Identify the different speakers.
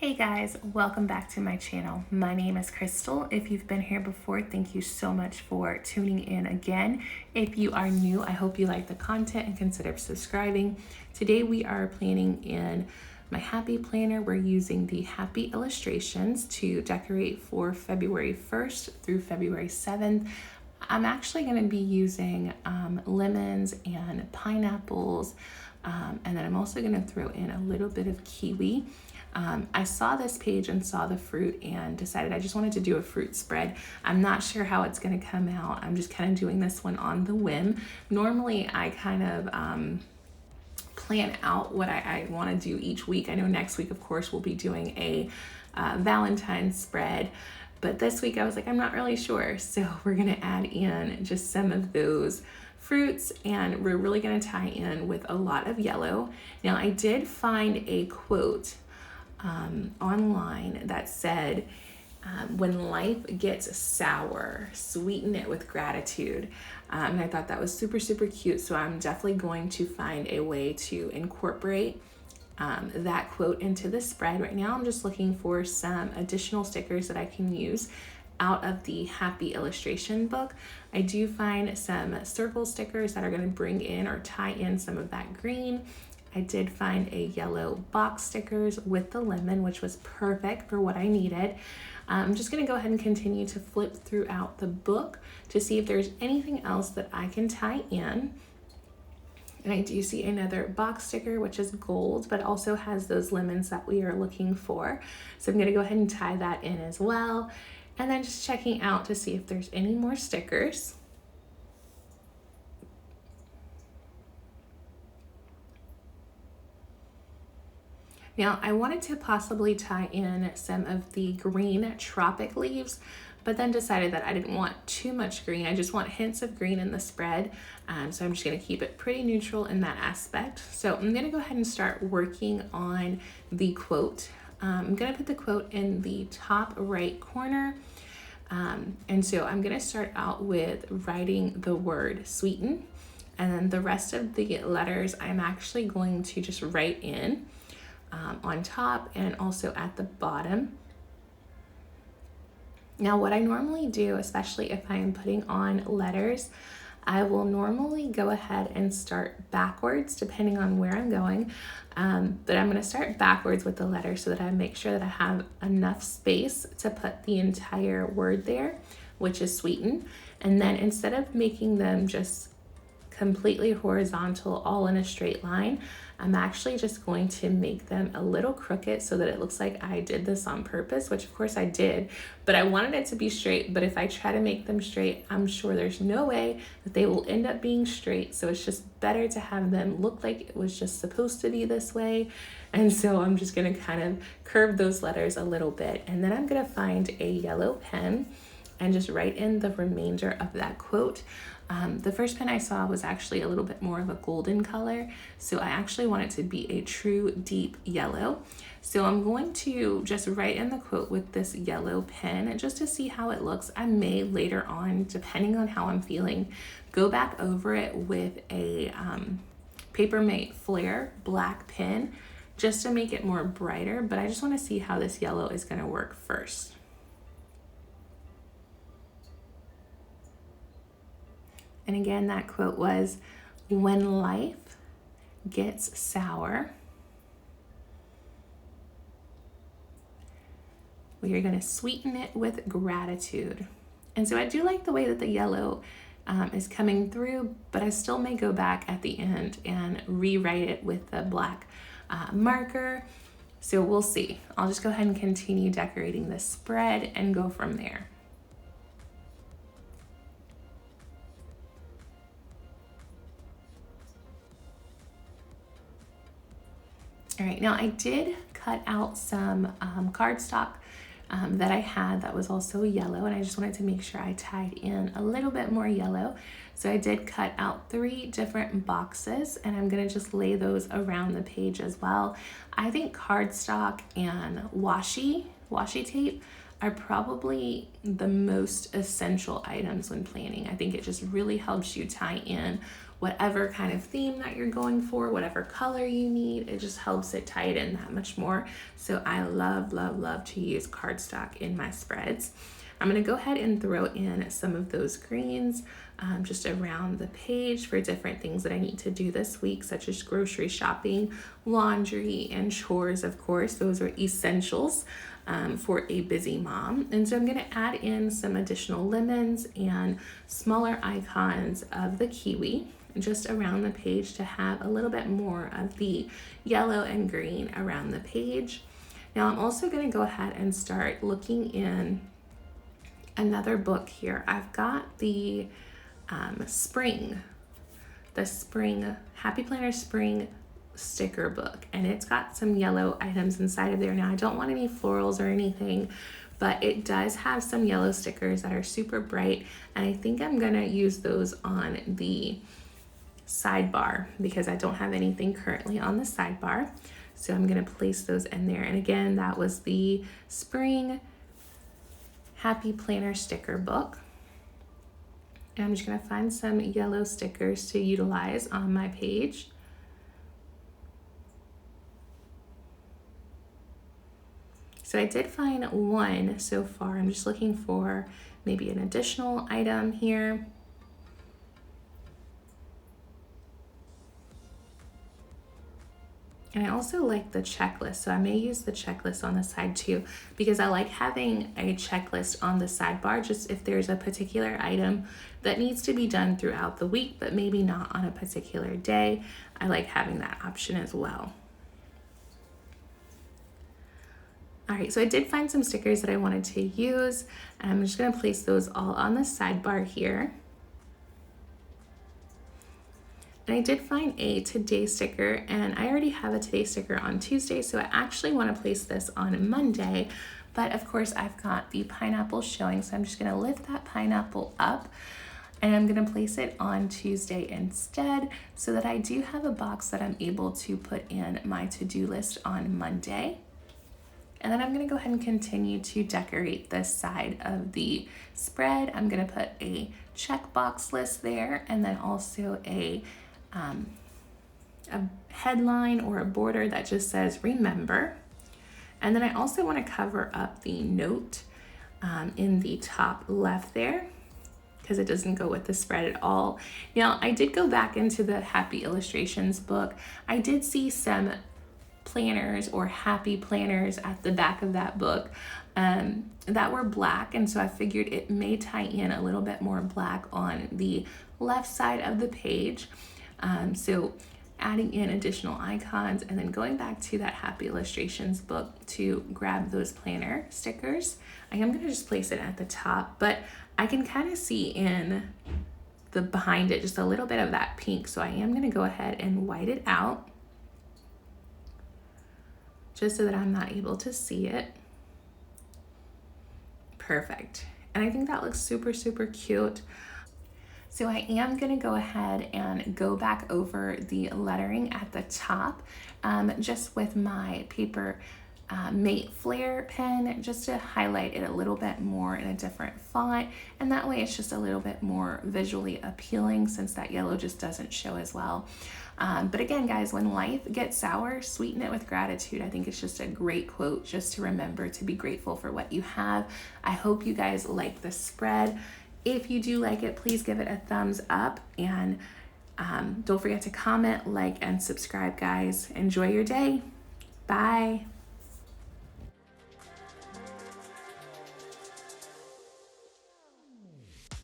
Speaker 1: Hey guys, welcome back to my channel. My name is Krystal. If you've been here before, thank you so much for tuning in again. If you are new, I hope you like the content and consider subscribing. Today we are planning in my Happy Planner. We're using the Happy illustrations to decorate for February 1st through February 7th. I'm actually going to be using lemons and pineapples, and then I'm also going to throw in a little bit of kiwi. I saw this page and saw the fruit and decided I just wanted to do a fruit spread. I'm not sure how it's going to come out. I'm just kind of doing this one on the whim. Normally I kind of plan out what I want to do each week. I know next week, of course, we'll be doing a Valentine's spread. But this week I was like, I'm not really sure. So we're going to add in just some of those fruits, and we're really going to tie in with a lot of yellow. Now I did find a quote online that said, when life gets sour, sweeten it with gratitude. And I thought that was super, super cute. So I'm definitely going to find a way to incorporate that quote into the spread. Right now I'm just looking for some additional stickers that I can use out of the Happy illustration book. I do find some circle stickers that are going to bring in or tie in some of that green. I did find a yellow box stickers with the lemon, which was perfect for what I needed. I'm just going to go ahead and continue to flip throughout the book to see if there's anything else that I can tie in. And I do see another box sticker, which is gold, but also has those lemons that we are looking for. So I'm going to go ahead and tie that in as well. And then just checking out to see if there's any more stickers. Now, I wanted to possibly tie in some of the green tropic leaves, but then decided that I didn't want too much green. I just want hints of green in the spread. So I'm just going to keep it pretty neutral in that aspect. So I'm going to go ahead and start working on the quote. I'm going to put the quote in the top right corner. And so I'm going to start out with writing the word sweeten. And then the rest of the letters I'm actually going to just write in on top and also at the bottom. Now, what I normally do, especially if I am putting on letters, I will normally go ahead and start backwards depending on where I'm going. But I'm going to start backwards with the letter so that I make sure that I have enough space to put the entire word there, which is sweeten. And then instead of making them just completely horizontal, all in a straight line, I'm actually just going to make them a little crooked so that it looks like I did this on purpose, which of course I did, but I wanted it to be straight. But if I try to make them straight, I'm sure there's no way that they will end up being straight. So it's just better to have them look like it was just supposed to be this way. And so I'm just going to kind of curve those letters a little bit. And then I'm going to find a yellow pen and just write in the remainder of that quote. The first pen I saw was actually a little bit more of a golden color, so I actually want it to be a true deep yellow. So I'm going to just write in the quote with this yellow pen just to see how it looks. I may later on, depending on how I'm feeling, go back over it with a Papermate Flare black pen just to make it more brighter, but I just want to see how this yellow is going to work first. And again, that quote was, when life gets sour, we are going to sweeten it with gratitude. And so I do like the way that the yellow is coming through, but I still may go back at the end and rewrite it with the black marker. So we'll see. I'll just go ahead and continue decorating this spread and go from there. All right, now I did cut out some cardstock that I had that was also yellow, and I just wanted to make sure I tied in a little bit more yellow. So I did cut out 3 different boxes, and I'm gonna just lay those around the page as well. I think cardstock and washi tape are probably the most essential items when planning. I think it just really helps you tie in whatever kind of theme that you're going for, whatever color you need. It just helps it tie it in that much more. So I love, love, love to use cardstock in my spreads. I'm gonna go ahead and throw in some of those greens just around the page for different things that I need to do this week, such as grocery shopping, laundry, and chores, of course. Those are essentials for a busy mom. And so I'm gonna add in some additional lemons and smaller icons of the kiwi just around the page to have a little bit more of the yellow and green around the page. Now I'm also gonna go ahead and start looking in another book here. I've got the spring Happy Planner Spring sticker book, and it's got some yellow items inside of there. Now I don't want any florals or anything, but it does have some yellow stickers that are super bright, and I think I'm gonna use those on the sidebar because I don't have anything currently on the sidebar. So I'm gonna place those in there. And again, that was the spring Happy Planner sticker book. And I'm just gonna find some yellow stickers to utilize on my page. So I did find one so far. I'm just looking for maybe an additional item here. And I also like the checklist, so I may use the checklist on the side too, because I like having a checklist on the sidebar just if there's a particular item that needs to be done throughout the week, but maybe not on a particular day. I like having that option as well. All right, so I did find some stickers that I wanted to use, and I'm just gonna place those all on the sidebar here. And I did find a today sticker, and I already have a today sticker on Tuesday, so I actually want to place this on Monday. But of course, I've got the pineapple showing, so I'm just going to lift that pineapple up, and I'm going to place it on Tuesday instead, so that I do have a box that I'm able to put in my to-do list on Monday. And then I'm going to go ahead and continue to decorate this side of the spread. I'm going to put a checkbox list there, and then also a headline or a border that just says remember. And then I also want to cover up the note in the top left there because it doesn't go with the spread at all. Now I did go back into the Happy Illustrations book. I did see some planners or happy planners at the back of that book that were black, and so I figured it may tie in a little bit more black on the left side of the page. So adding in additional icons and then going back to that Happy Illustrations book to grab those planner stickers. I am going to just place it at the top, but I can kind of see in the behind it just a little bit of that pink, so I am going to go ahead and white it out just so that I'm not able to see it. Perfect. And I think that looks super, super cute. So I am gonna go ahead and go back over the lettering at the top just with my paper Mate Flare pen just to highlight it a little bit more in a different font, and that way it's just a little bit more visually appealing since that yellow just doesn't show as well. But again, guys, when life gets sour, sweeten it with gratitude. I think it's just a great quote just to remember to be grateful for what you have. I hope you guys like the spread. If you do like it, please give it a thumbs up, and don't forget to comment, like, and subscribe, guys. Enjoy your day. Bye.